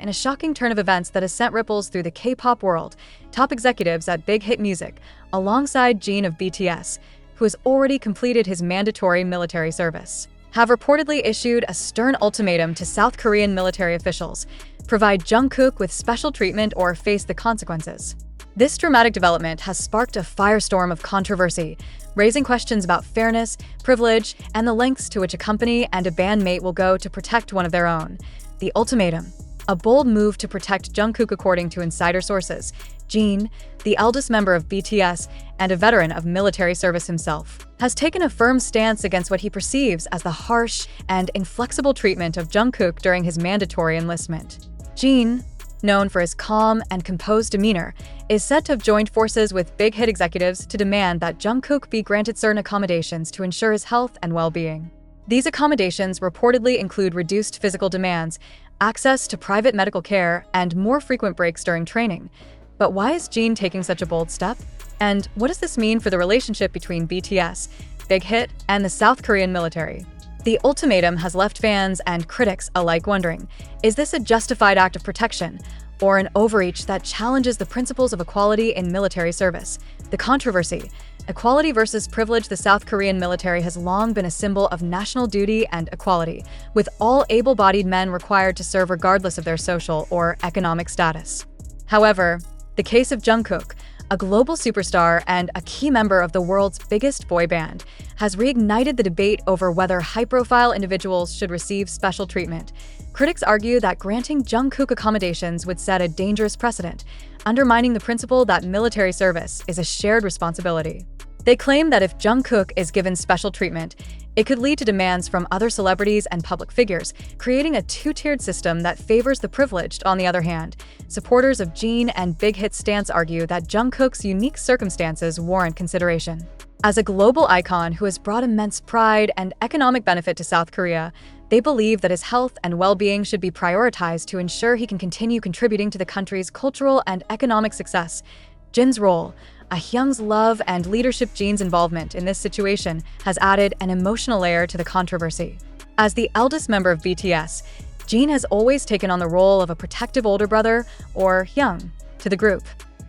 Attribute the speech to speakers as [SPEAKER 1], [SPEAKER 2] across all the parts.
[SPEAKER 1] In a shocking turn of events that has sent ripples through the K-pop world, top executives at Big Hit Music, alongside Jin of BTS, who has already completed his mandatory military service, have reportedly issued a stern ultimatum to South Korean military officials: provide Jungkook with special treatment or face the consequences. This dramatic development has sparked a firestorm of controversy, raising questions about fairness, privilege, and the lengths to which a company and a bandmate will go to protect one of their own. The ultimatum: a bold move to protect Jungkook, according to insider sources. Jin, the eldest member of BTS and a veteran of military service himself, has taken a firm stance against what he perceives as the harsh and inflexible treatment of Jungkook during his mandatory enlistment. Jin, known for his calm and composed demeanor, is said to have joined forces with Big Hit executives to demand that Jungkook be granted certain accommodations to ensure his health and well-being. These accommodations reportedly include reduced physical demands, access to private medical care, and more frequent breaks during training. But why is Jin taking such a bold step? And what does this mean for the relationship between BTS, Big Hit, and the South Korean military? The ultimatum has left fans and critics alike wondering, is this a justified act of protection, or an overreach that challenges the principles of equality in military service? The controversy: equality versus privilege. The South Korean military has long been a symbol of national duty and equality, with all able-bodied men required to serve regardless of their social or economic status. However, the case of Jungkook, a global superstar and a key member of the world's biggest boy band, has reignited the debate over whether high-profile individuals should receive special treatment. Critics argue that granting Jungkook accommodations would set a dangerous precedent, undermining the principle that military service is a shared responsibility. They claim that if Jungkook is given special treatment, it could lead to demands from other celebrities and public figures, creating a two-tiered system that favors the privileged. On the other hand, supporters of Jin and Big Hit's stance argue that Jungkook's unique circumstances warrant consideration. As a global icon who has brought immense pride and economic benefit to South Korea, they believe that his health and well-being should be prioritized to ensure he can continue contributing to the country's cultural and economic success. Jin's role, taehyung's love and leadership. Jin's involvement in this situation has added an emotional layer to the controversy. As the eldest member of BTS, Jin has always taken on the role of a protective older brother, or hyung, to the group.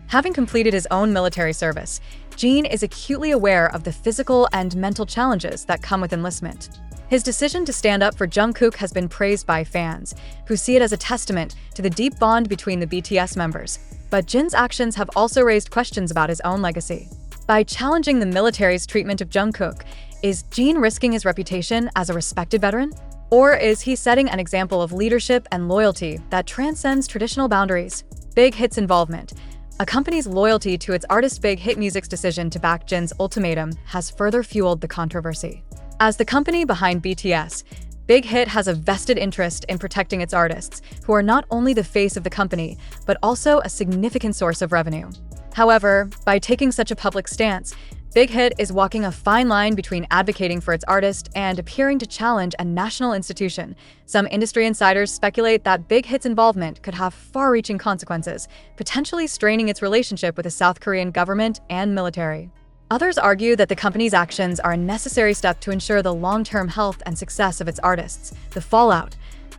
[SPEAKER 1] Having completed his own military service, Jin is acutely aware of the physical and mental challenges that come with enlistment. His decision to stand up for Jungkook has been praised by fans, who see it as a testament to the deep bond between the BTS members. But Jin's actions have also raised questions about his own legacy. By challenging the military's treatment of Jungkook, is Jin risking his reputation as a respected veteran? Or is he setting an example of leadership and loyalty that transcends traditional boundaries? Big Hit's involvement. A company's loyalty to its artist Big Hit Music's decision to back Jin's ultimatum has further fueled the controversy. As the company behind BTS, Big Hit has a vested interest in protecting its artists, who are not only the face of the company, but also a significant source of revenue. However, by taking such a public stance, Big Hit is walking a fine line between advocating for its artist and appearing to challenge a national institution. Some industry insiders speculate that Big Hit's involvement could have far-reaching consequences, potentially straining its relationship with the South Korean government and military. Others argue that the company's actions are a necessary step to ensure the long-term health and success of its artists. The fallout.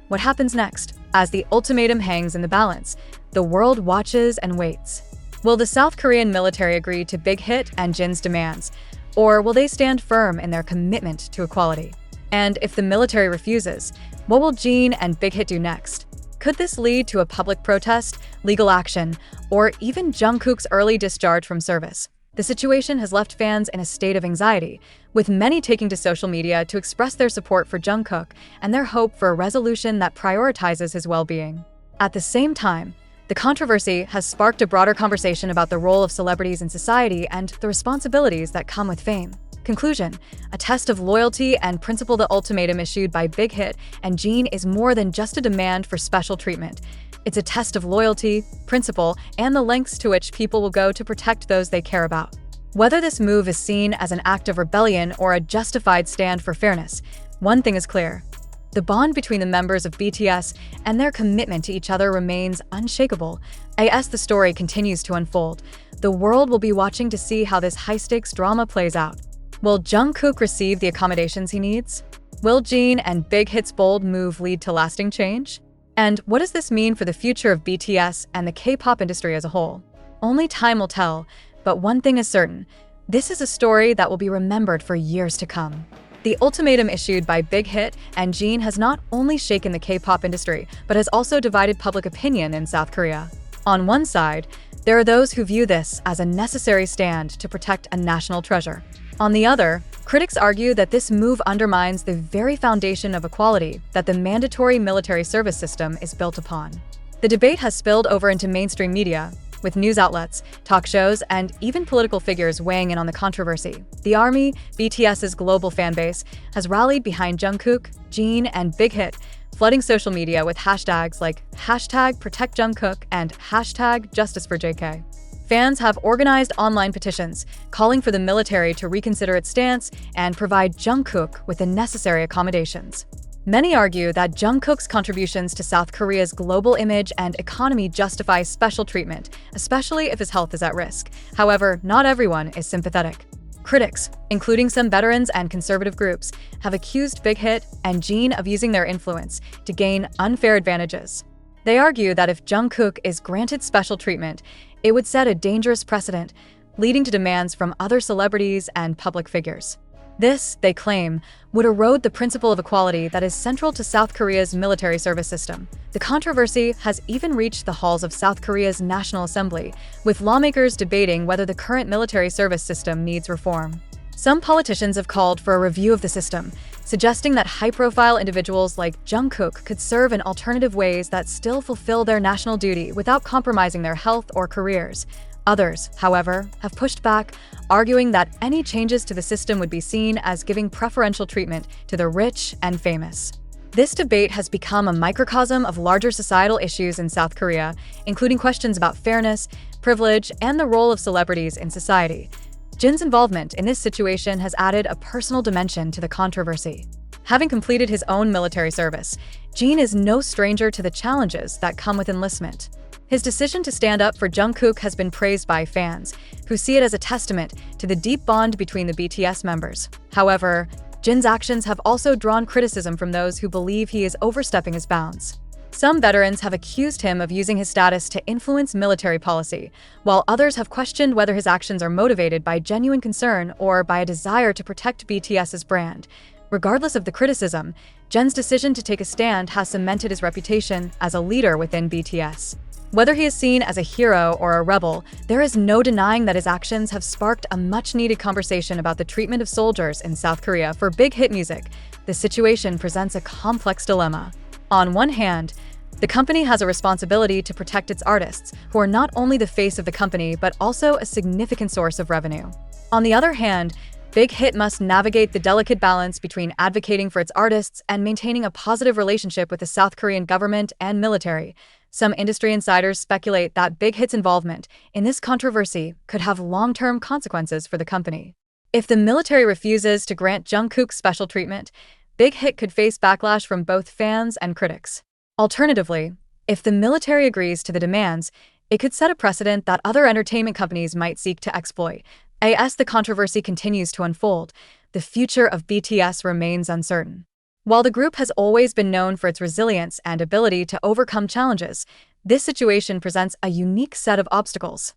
[SPEAKER 1] What happens next? As the ultimatum hangs in the balance, the world watches and waits. Will the South Korean military agree to Big Hit and Jin's demands, or will they stand firm in their commitment to equality? And if the military refuses, what will Jin and Big Hit do next? Could this lead to a public protest, legal action, or even Jungkook's early discharge from service? The situation has left fans in a state of anxiety, with many taking to social media to express their support for Jungkook and their hope for a resolution that prioritizes his well-being. At the same time, the controversy has sparked a broader conversation about the role of celebrities in society and the responsibilities that come with fame. Conclusion: a test of loyalty and principle. The ultimatum issued by Big Hit and Jin is more than just a demand for special treatment. It's a test of loyalty, principle, and the lengths to which people will go to protect those they care about. Whether this move is seen as an act of rebellion or a justified stand for fairness, one thing is clear: the bond between the members of BTS and their commitment to each other remains unshakable. As the story continues to unfold, the world will be watching to see how this high-stakes drama plays out. Will Jungkook receive the accommodations he needs? Will Jin and Big Hit's bold move lead to lasting change? And what does this mean for the future of BTS and the K-pop industry as a whole? Only time will tell, but one thing is certain. This is a story that will be remembered for years to come. The ultimatum issued by Big Hit and Jin has not only shaken the K-pop industry, but has also divided public opinion in South Korea. On one side, there are those who view this as a necessary stand to protect a national treasure. On the other, critics argue that this move undermines the very foundation of equality that the mandatory military service system is built upon. The debate has spilled over into mainstream media, with news outlets, talk shows, and even political figures weighing in on the controversy. The ARMY, BTS's global fanbase, has rallied behind Jungkook, Jin, and Big Hit, flooding social media with hashtags like #ProtectJungkook and #JusticeForJK. Fans have organized online petitions calling for the military to reconsider its stance and provide Jungkook with the necessary accommodations. Many argue that Jungkook's contributions to South Korea's global image and economy justify special treatment, especially if his health is at risk. However, not everyone is sympathetic. Critics, including some veterans and conservative groups, have accused Big Hit and Jin of using their influence to gain unfair advantages. They argue that if Jungkook is granted special treatment, it would set a dangerous precedent, leading to demands from other celebrities and public figures. This, they claim, would erode the principle of equality that is central to South Korea's military service system. The controversy has even reached the halls of South Korea's National Assembly, with lawmakers debating whether the current military service system needs reform. Some politicians have called for a review of the system, suggesting that high-profile individuals like Jungkook could serve in alternative ways that still fulfill their national duty without compromising their health or careers. Others, however, have pushed back, arguing that any changes to the system would be seen as giving preferential treatment to the rich and famous. This debate has become a microcosm of larger societal issues in South Korea, including questions about fairness, privilege, and the role of celebrities in society. Jin's involvement in this situation has added a personal dimension to the controversy. Having completed his own military service, Jin is no stranger to the challenges that come with enlistment. His decision to stand up for Jungkook has been praised by fans, who see it as a testament to the deep bond between the BTS members. However, Jin's actions have also drawn criticism from those who believe he is overstepping his bounds. Some veterans have accused him of using his status to influence military policy, while others have questioned whether his actions are motivated by genuine concern or by a desire to protect BTS's brand. Regardless of the criticism, Jin's decision to take a stand has cemented his reputation as a leader within BTS. Whether he is seen as a hero or a rebel, there is no denying that his actions have sparked a much-needed conversation about the treatment of soldiers in South Korea. For Big Hit Music, the situation presents a complex dilemma. On one hand, the company has a responsibility to protect its artists, who are not only the face of the company but also a significant source of revenue. On the other hand, Big Hit must navigate the delicate balance between advocating for its artists and maintaining a positive relationship with the South Korean government and military. Some industry insiders speculate that Big Hit's involvement in this controversy could have long-term consequences for the company. If the military refuses to grant Jungkook special treatment, Big Hit could face backlash from both fans and critics. Alternatively, if the military agrees to the demands, it could set a precedent that other entertainment companies might seek to exploit. As the controversy continues to unfold, the future of BTS remains uncertain. While the group has always been known for its resilience and ability to overcome challenges, this situation presents a unique set of obstacles.